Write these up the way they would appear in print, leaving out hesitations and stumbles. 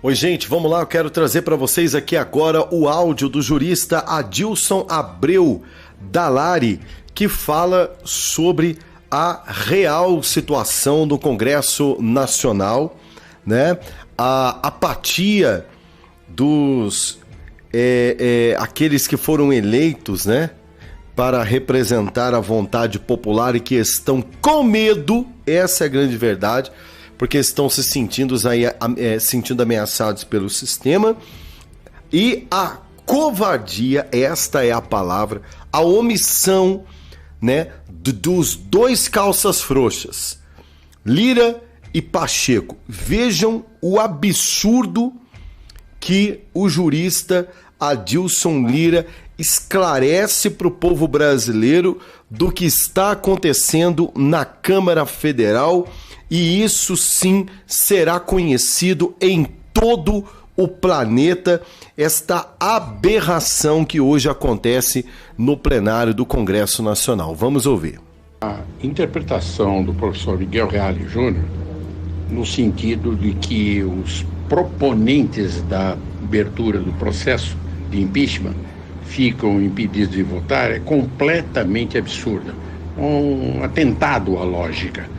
Oi, gente, vamos lá, eu quero trazer para vocês aqui agora o áudio do jurista Adilson Abreu Dalari, que fala sobre a real situação do Congresso Nacional, né? A apatia dos aqueles que foram eleitos, né, para representar a vontade popular e que estão com medo, essa é a grande verdade, porque estão se sentindo ameaçados pelo sistema, e a covardia, esta é a palavra, a omissão, né, dos dois calças frouxas, Lira e Pacheco. Vejam o absurdo que o jurista Adilson Lira esclarece para o povo brasileiro do que está acontecendo na Câmara Federal, e isso sim será conhecido em todo o planeta, esta aberração que hoje acontece no plenário do Congresso Nacional. Vamos ouvir. A interpretação do professor Miguel Reale Júnior, no sentido de que os proponentes da abertura do processo de impeachment ficam impedidos de votar, é completamente absurda. Um atentado à lógica.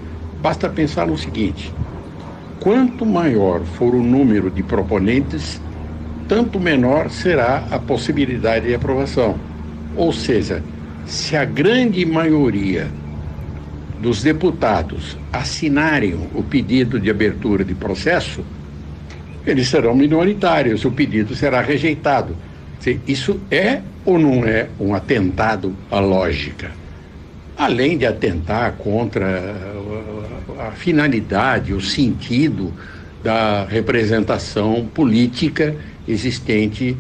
Basta pensar no seguinte: quanto maior for o número de proponentes, tanto menor será a possibilidade de aprovação. Ou seja, se a grande maioria dos deputados assinarem o pedido de abertura de processo, eles serão minoritários, o pedido será rejeitado. Isso é ou não é um atentado à lógica? Além de atentar contra a finalidade, o sentido da representação política existente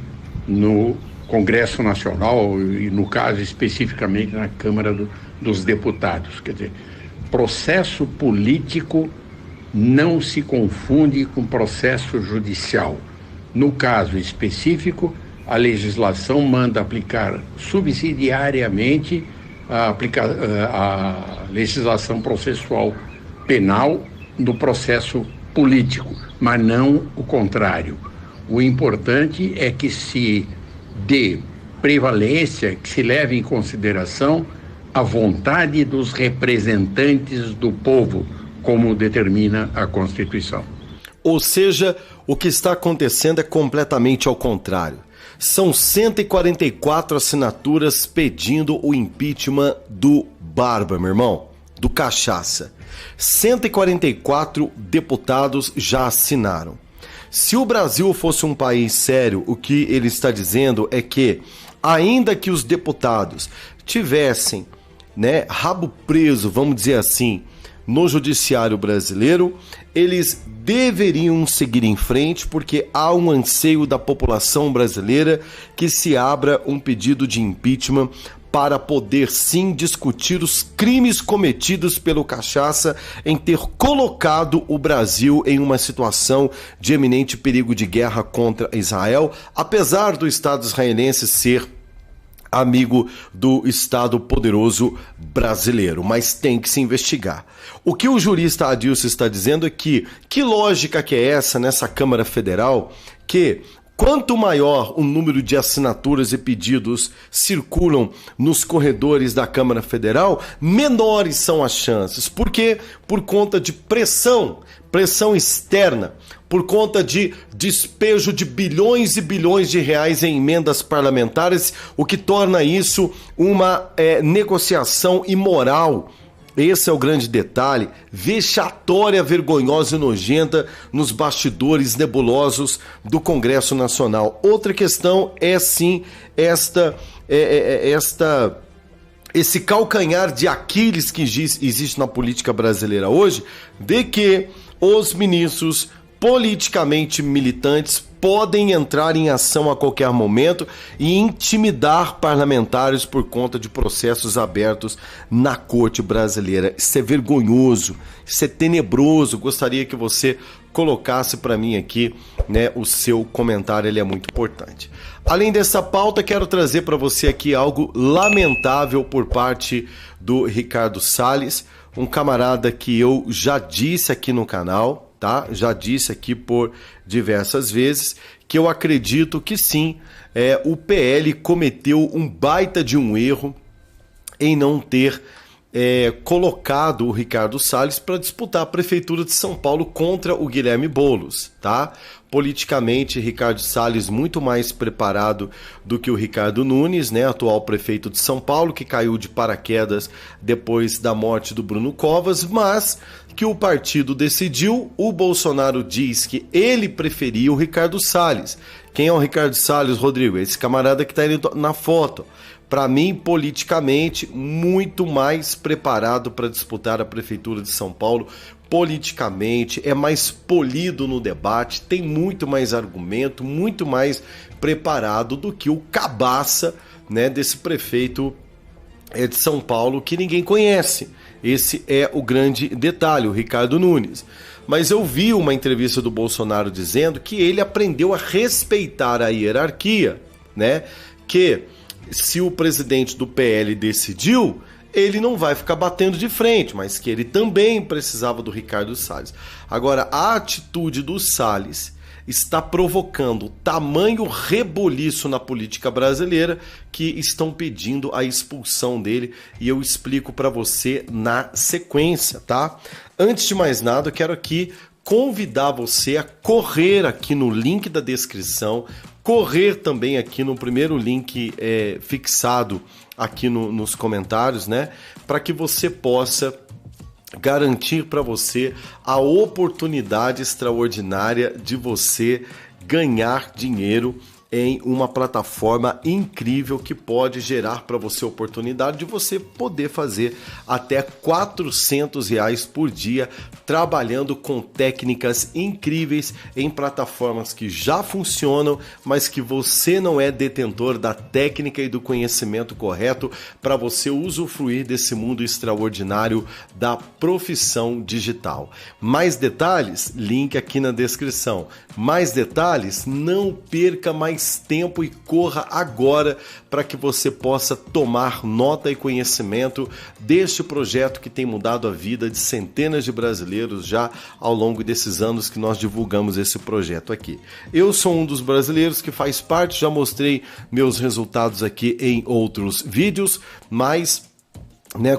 no Congresso Nacional e, no caso, especificamente na Câmara dos Deputados. Quer dizer, processo político não se confunde com processo judicial. No caso específico, a legislação manda aplicar subsidiariamente a legislação processual penal no processo político, mas não o contrário. O importante é que se dê prevalência, que se leve em consideração a vontade dos representantes do povo, como determina a Constituição. Ou seja, o que está acontecendo é completamente ao contrário. São 144 assinaturas pedindo o impeachment do Barba, meu irmão, do Cachaça. 144 deputados já assinaram. Se o Brasil fosse um país sério, o que ele está dizendo é que, ainda que os deputados tivessem, né, rabo preso, vamos dizer assim, no judiciário brasileiro, eles deveriam seguir em frente, porque há um anseio da população brasileira que se abra um pedido de impeachment para poder sim discutir os crimes cometidos pelo Cachaça em ter colocado o Brasil em uma situação de eminente perigo de guerra contra Israel, apesar do Estado israelense ser amigo do Estado poderoso brasileiro, mas tem que se investigar. O que o jurista Adilson está dizendo é que lógica que é essa nessa Câmara Federal, que quanto maior o número de assinaturas e pedidos circulam nos corredores da Câmara Federal, menores são as chances. Por quê? Por conta de pressão externa, por conta de despejo de bilhões e bilhões de reais em emendas parlamentares, o que torna isso uma negociação imoral. Esse é o grande detalhe, vexatória, vergonhosa e nojenta nos bastidores nebulosos do Congresso Nacional. Outra questão é sim esse calcanhar de Aquiles que existe na política brasileira hoje, de que os ministros politicamente militantes podem entrar em ação a qualquer momento e intimidar parlamentares por conta de processos abertos na corte brasileira. Isso é vergonhoso, isso é tenebroso. Gostaria que você colocasse para mim aqui, né, o seu comentário, ele é muito importante. Além dessa pauta, quero trazer para você aqui algo lamentável por parte do Ricardo Salles, um camarada que eu já disse aqui no canal, tá? Já disse aqui por diversas vezes que eu acredito que sim, o PL cometeu um baita de um erro em não ter colocado o Ricardo Salles para disputar a Prefeitura de São Paulo contra o Guilherme Boulos, tá? Politicamente, Ricardo Salles muito mais preparado do que o Ricardo Nunes, né, atual prefeito de São Paulo, que caiu de paraquedas depois da morte do Bruno Covas, mas que o partido decidiu, o Bolsonaro diz que ele preferia o Ricardo Salles. Quem é o Ricardo Salles, Rodrigo? Esse camarada que está aí na foto. Para mim, politicamente, muito mais preparado para disputar a Prefeitura de São Paulo. Politicamente, é mais polido no debate, tem muito mais argumento, muito mais preparado do que o cabaça, né, desse prefeito de São Paulo que ninguém conhece. Esse é o grande detalhe, o Ricardo Nunes. Mas eu vi uma entrevista do Bolsonaro dizendo que ele aprendeu a respeitar a hierarquia, né? Que se o presidente do PL decidiu, ele não vai ficar batendo de frente, mas que ele também precisava do Ricardo Salles. Agora, a atitude do Salles está provocando tamanho reboliço na política brasileira que estão pedindo a expulsão dele, e eu explico para você na sequência, tá? Antes de mais nada, eu quero aqui convidar você a correr aqui no link da descrição, correr também aqui no primeiro link fixado aqui nos comentários, né? Para que você possa garantir para você a oportunidade extraordinária de você ganhar dinheiro em uma plataforma incrível que pode gerar para você a oportunidade de você poder fazer até R$400 por dia trabalhando com técnicas incríveis em plataformas que já funcionam, mas que você não é detentor da técnica e do conhecimento correto para você usufruir desse mundo extraordinário da profissão digital. Mais detalhes? Link aqui na descrição. Mais detalhes? Não perca mais tempo e corra agora para que você possa tomar nota e conhecimento deste projeto que tem mudado a vida de centenas de brasileiros já ao longo desses anos que nós divulgamos esse projeto aqui. Eu sou um dos brasileiros que faz parte, já mostrei meus resultados aqui em outros vídeos, mas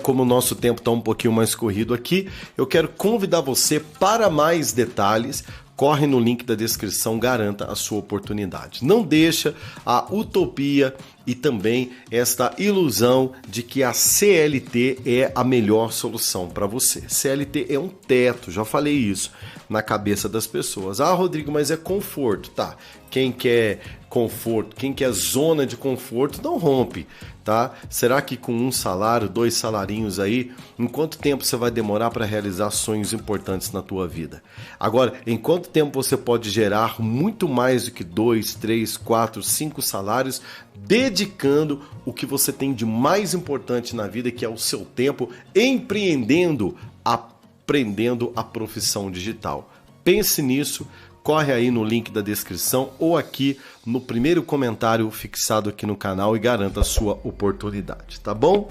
como o nosso tempo está um pouquinho mais corrido aqui, eu quero convidar você para mais detalhes. Corre no link da descrição, garanta a sua oportunidade. Não deixa a utopia e também esta ilusão de que a CLT é a melhor solução para você. CLT é um teto, já falei isso, na cabeça das pessoas. Ah, Rodrigo, mas é conforto. Tá, quem quer conforto, quem quer zona de conforto, não rompe, tá? Será que com um salário, 2 salarinhos aí, em quanto tempo você vai demorar para realizar sonhos importantes na tua vida? Agora, em quanto tempo você pode gerar muito mais do que 2, 3, 4, 5 salários, dedicando o que você tem de mais importante na vida, que é o seu tempo, empreendendo, aprendendo a profissão digital? Pense nisso. Corre aí no link da descrição ou aqui no primeiro comentário fixado aqui no canal e garanta a sua oportunidade, tá bom?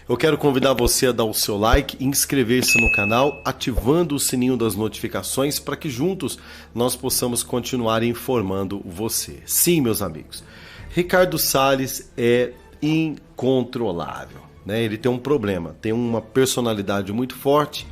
Eu quero convidar você a dar o seu like, inscrever-se no canal, ativando o sininho das notificações para que juntos nós possamos continuar informando você. Sim, meus amigos, Ricardo Salles é incontrolável, né? Ele tem um problema, tem uma personalidade muito forte,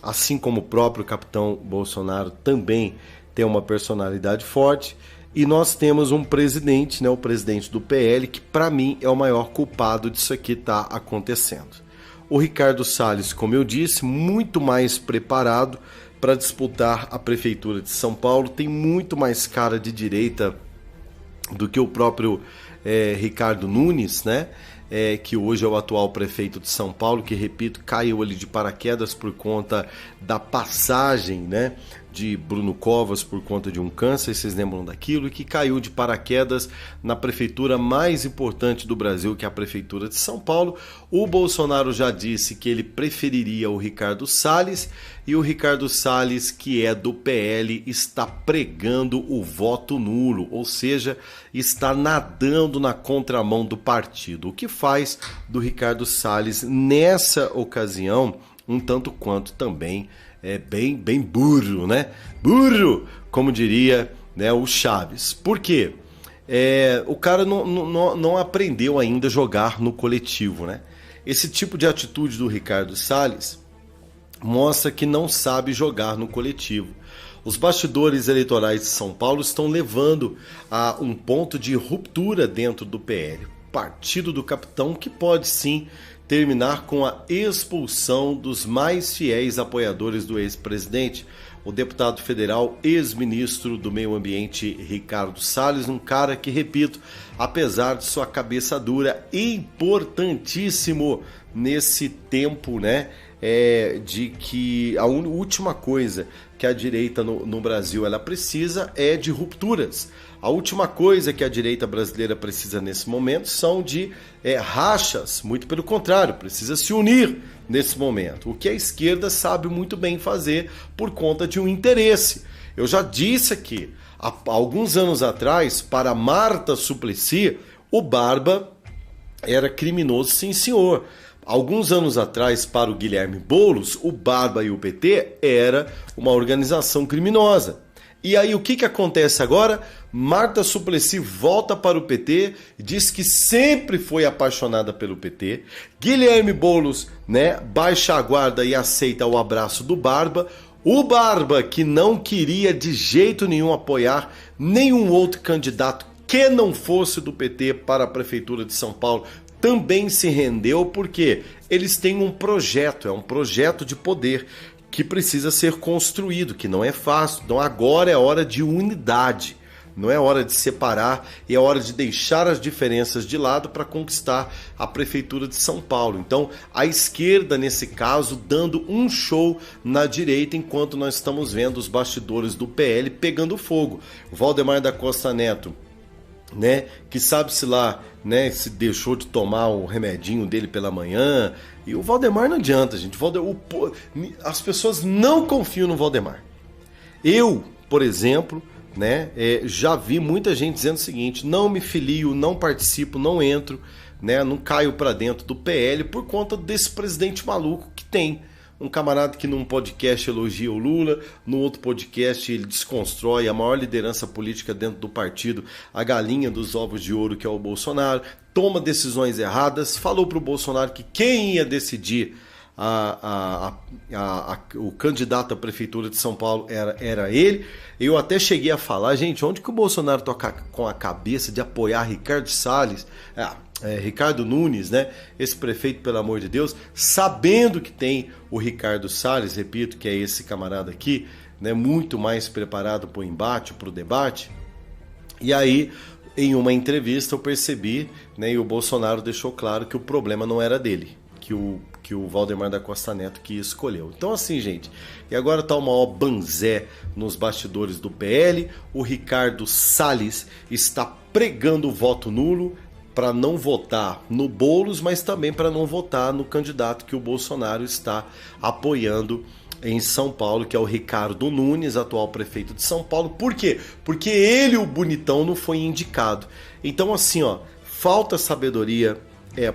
assim como o próprio capitão Bolsonaro também tem uma personalidade forte, e nós temos um presidente, né, o presidente do PL, que para mim é o maior culpado disso aqui tá acontecendo. O Ricardo Salles, como eu disse, muito mais preparado para disputar a Prefeitura de São Paulo, tem muito mais cara de direita do que o próprio Ricardo Nunes, né? Que hoje é o atual prefeito de São Paulo, que, repito, caiu ali de paraquedas por conta da passagem, né, de Bruno Covas por conta de um câncer, vocês lembram daquilo, e que caiu de paraquedas na prefeitura mais importante do Brasil, que é a Prefeitura de São Paulo. O Bolsonaro já disse que ele preferiria o Ricardo Salles, e o Ricardo Salles, que é do PL, está pregando o voto nulo, ou seja, está nadando na contramão do partido, o que faz do Ricardo Salles, nessa ocasião, um tanto quanto também bem burro, né? Burro, como diria, né, o Chaves. Por quê? O cara não aprendeu ainda a jogar no coletivo, né? Esse tipo de atitude do Ricardo Salles mostra que não sabe jogar no coletivo. Os bastidores eleitorais de São Paulo estão levando a um ponto de ruptura dentro do PL, Partido do Capitão, que pode sim terminar com a expulsão dos mais fiéis apoiadores do ex-presidente, o deputado federal, ex-ministro do Meio Ambiente, Ricardo Salles, um cara que, repito, apesar de sua cabeça dura, importantíssimo nesse tempo, né, de que a última coisa que a direita no Brasil ela precisa é de rupturas. A última coisa que a direita brasileira precisa nesse momento são de rachas, muito pelo contrário, precisa se unir nesse momento, o que a esquerda sabe muito bem fazer por conta de um interesse. Eu já disse aqui, há alguns anos atrás, para Marta Suplicy, o Barba era criminoso, sim senhor. Alguns anos atrás, para o Guilherme Boulos, o Barba e o PT era uma organização criminosa. E aí o que acontece agora? Marta Suplicy volta para o PT, diz que sempre foi apaixonada pelo PT. Guilherme Boulos, né, baixa a guarda e aceita o abraço do Barba. O Barba, que não queria de jeito nenhum apoiar nenhum outro candidato que não fosse do PT para a Prefeitura de São Paulo, também se rendeu porque eles têm um projeto, é um projeto de poder que precisa ser construído, que não é fácil. Então agora é hora de unidade, não é hora de separar, é hora de deixar as diferenças de lado para conquistar a Prefeitura de São Paulo. Então a esquerda, nesse caso, dando um show na direita, enquanto nós estamos vendo os bastidores do PL pegando fogo. O Valdemar da Costa Neto, né, que sabe-se lá, né, se deixou de tomar o remedinho dele pela manhã. E o Valdemar não adianta, gente. As pessoas não confiam no Valdemar. Eu, por exemplo, né, já vi muita gente dizendo o seguinte: não me filio, não participo, não entro, né, não caio para dentro do PL por conta desse presidente maluco que tem. Um camarada que num podcast elogia o Lula, no outro podcast ele desconstrói a maior liderança política dentro do partido, a galinha dos ovos de ouro, que é o Bolsonaro, toma decisões erradas, falou para o Bolsonaro que quem ia decidir o candidato à Prefeitura de São Paulo era ele. Eu até cheguei a falar, gente, onde que o Bolsonaro toca com a cabeça de apoiar Ricardo Salles, Ricardo Nunes, né? Esse prefeito, pelo amor de Deus, sabendo que tem o Ricardo Salles, repito, que é esse camarada aqui, né? Muito mais preparado para o embate, para o debate. E aí, em uma entrevista, eu percebi, né? E o Bolsonaro deixou claro que o problema não era dele, que o Valdemar da Costa Neto que escolheu. Então assim, gente, e agora tá o maior banzé nos bastidores do PL. O Ricardo Salles está pregando o voto nulo para não votar no Boulos, mas também para não votar no candidato que o Bolsonaro está apoiando em São Paulo, que é o Ricardo Nunes, atual prefeito de São Paulo. Por quê? Porque ele, o bonitão, não foi indicado. Então assim, ó, falta sabedoria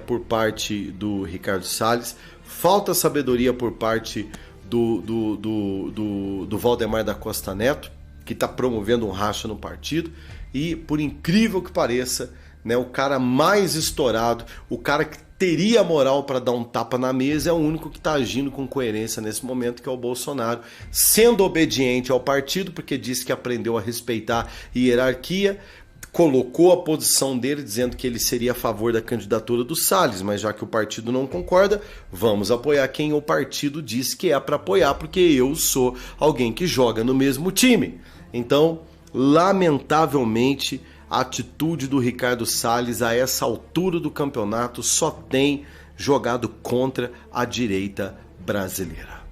por parte do Ricardo Salles, falta sabedoria por parte do Valdemar da Costa Neto, que está promovendo um racha no partido, e por incrível que pareça, né, o cara mais estourado, o cara que teria moral para dar um tapa na mesa, é o único que está agindo com coerência nesse momento, que é o Bolsonaro, sendo obediente ao partido, porque disse que aprendeu a respeitar hierarquia, colocou a posição dele dizendo que ele seria a favor da candidatura do Salles, mas já que o partido não concorda, vamos apoiar quem o partido diz que é para apoiar, porque eu sou alguém que joga no mesmo time. Então, lamentavelmente, a atitude do Ricardo Salles a essa altura do campeonato só tem jogado contra a direita brasileira.